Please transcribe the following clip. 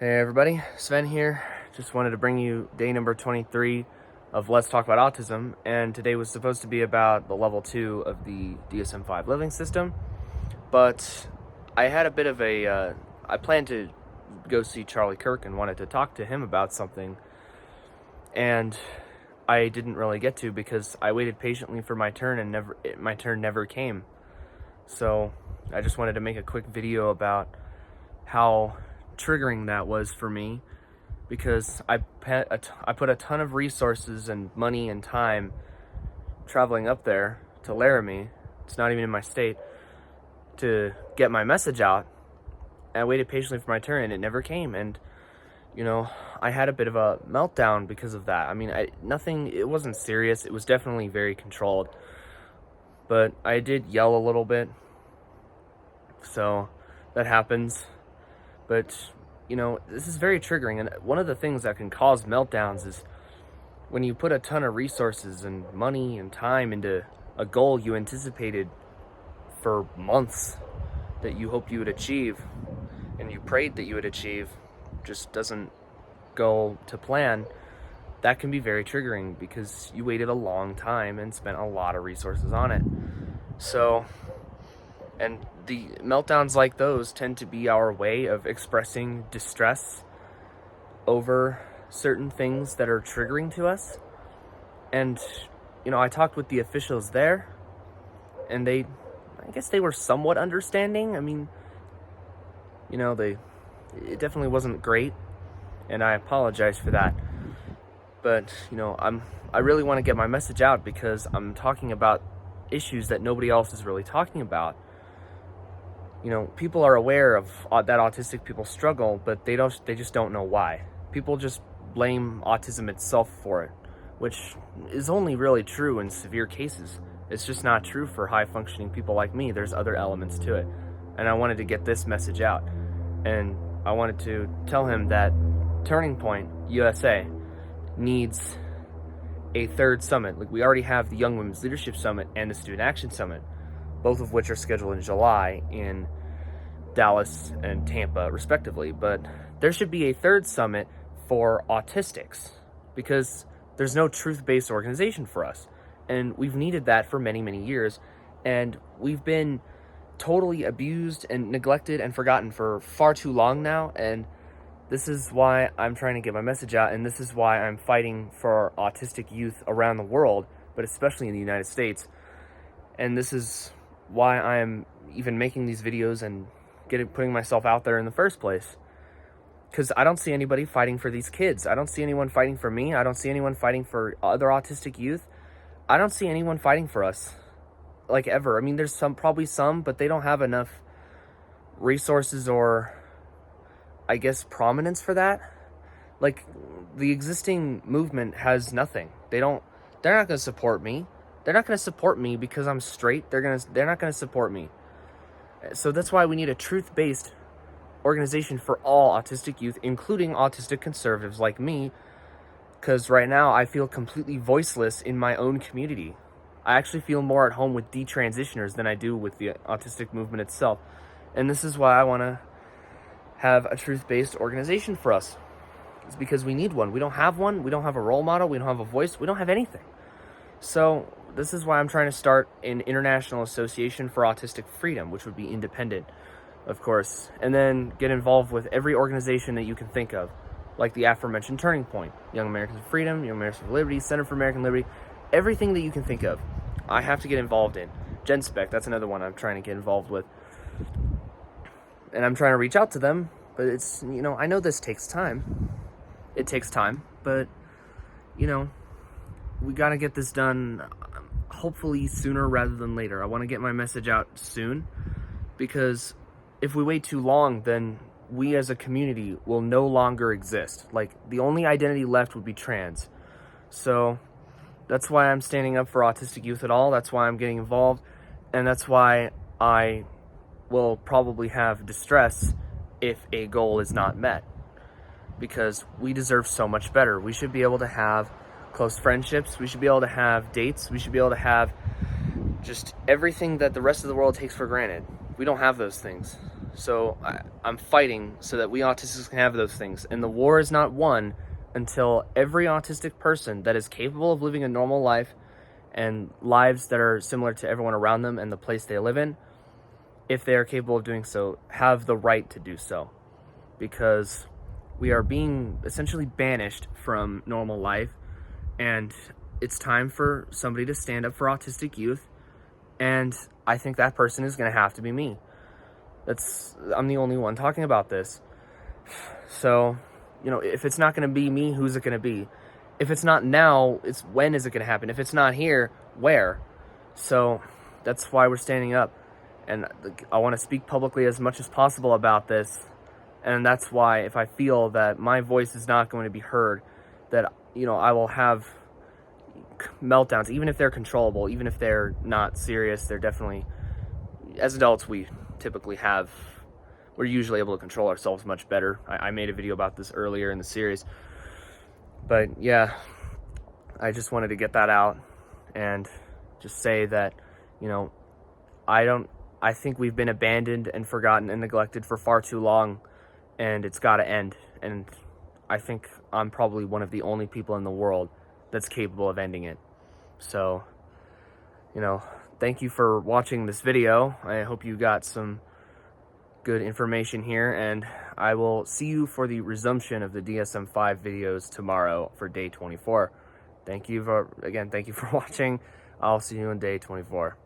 Hey everybody, Sven here. Just wanted to bring you day number 23 of Let's Talk About Autism, and today was supposed to be about the level 2 of the DSM-5 living system, but I had a bit of I planned to go see Charlie Kirk and wanted to talk to him about something, and I didn't really get to because I waited patiently for my turn and my turn never came. So I just wanted to make a quick video about how triggering that was for me, because I put a ton of resources and money and time traveling up there to Laramie. It's not even in my state, to get my message out. And I waited patiently for my turn and it never came. And you know, I had a bit of a meltdown because of that. I mean, it wasn't serious. It was definitely very controlled, but I did yell a little bit. So that happens. But, you know, this is very triggering, and one of the things that can cause meltdowns is when you put a ton of resources and money and time into a goal you anticipated for months that you hoped you would achieve, and you prayed that you would achieve, just doesn't go to plan. That can be very triggering because you waited a long time and spent a lot of resources on it. So, and the meltdowns like those tend to be our way of expressing distress over certain things that are triggering to us. And, you know, I talked with the officials there, and I guess they were somewhat understanding. I mean, you know, it definitely wasn't great, and I apologize for that. But, you know, I really want to get my message out because I'm talking about issues that nobody else is really talking about. You know, people are aware of that autistic people struggle, but they just don't know why. People just blame autism itself for it, which is only really true in severe cases. It's just not true for high-functioning people like me. There's other elements to it. And I wanted to get this message out. And I wanted to tell him that Turning Point USA needs a third summit. Like, we already have the Young Women's Leadership Summit and the Student Action Summit, both of which are scheduled in July in Dallas and Tampa, respectively. But there should be a third summit for autistics, because there's no truth-based organization for us. And we've needed that for many, many years. And we've been totally abused and neglected and forgotten for far too long now. And this is why I'm trying to get my message out. And this is why I'm fighting for autistic youth around the world, but especially in the United States. And this is why I'm even making these videos and putting myself out there in the first place. Because I don't see anybody fighting for these kids. I don't see anyone fighting for me. I don't see anyone fighting for other autistic youth. I don't see anyone fighting for us, like, ever. I mean, there's probably some, but they don't have enough resources or, I guess, prominence for that. Like, the existing movement has nothing. They're not going to support me. They're not going to support me because I'm straight. They're not going to support me. So that's why we need a truth-based organization for all autistic youth, including autistic conservatives like me, because right now I feel completely voiceless in my own community. I actually feel more at home with detransitioners than I do with the autistic movement itself. And this is why I want to have a truth-based organization for us. It's because we need one. We don't have one. We don't have a role model. We don't have a voice. We don't have anything. So this is why I'm trying to start an international association for autistic freedom, which would be independent, of course, and then get involved with every organization that you can think of, like the aforementioned Turning Point, Young Americans for Freedom, Young Americans for Liberty, Center for American Liberty, everything that you can think of, I have to get involved in. GenSpec, that's another one I'm trying to get involved with. And I'm trying to reach out to them, but it's, you know, I know this takes time. It takes time, but, you know, we got to get this done hopefully sooner rather than later. I want to get my message out soon, because if we wait too long, then we as a community will no longer exist. Like, the only identity left would be trans. So that's why I'm standing up for autistic youth at all. That's why I'm getting involved. And that's why I will probably have distress if a goal is not met, because we deserve so much better. We should be able to have close friendships. We should be able to have dates. We should be able to have just everything that the rest of the world takes for granted. We don't have those things. So I'm fighting so that we autistics can have those things. And the war is not won until every autistic person that is capable of living a normal life and lives that are similar to everyone around them and the place they live in, if they are capable of doing so, have the right to do so. Because we are being essentially banished from normal life, and it's time for somebody to stand up for autistic youth, and I think that person is going to have to be me. I'm the only one talking about this. So, if it's not going to be me, who's it going to be? If it's not now, it's when is it going to happen? If it's not here, where? So that's why we're standing up. And I want to speak publicly as much as possible about this. And that's why if I feel that my voice is not going to be heard, that, I will have meltdowns, even if they're controllable, even if they're not serious. They're definitely, as adults, we're usually able to control ourselves much better. I made a video about this earlier in the series. But yeah, I just wanted to get that out and just say that, I think we've been abandoned and forgotten and neglected for far too long, and it's got to end. And I think I'm probably one of the only people in the world that's capable of ending it. So, thank you for watching this video. I hope you got some good information here, and I will see you for the resumption of the DSM-5 videos tomorrow for day 24. Thank you for watching. I'll see you on day 24.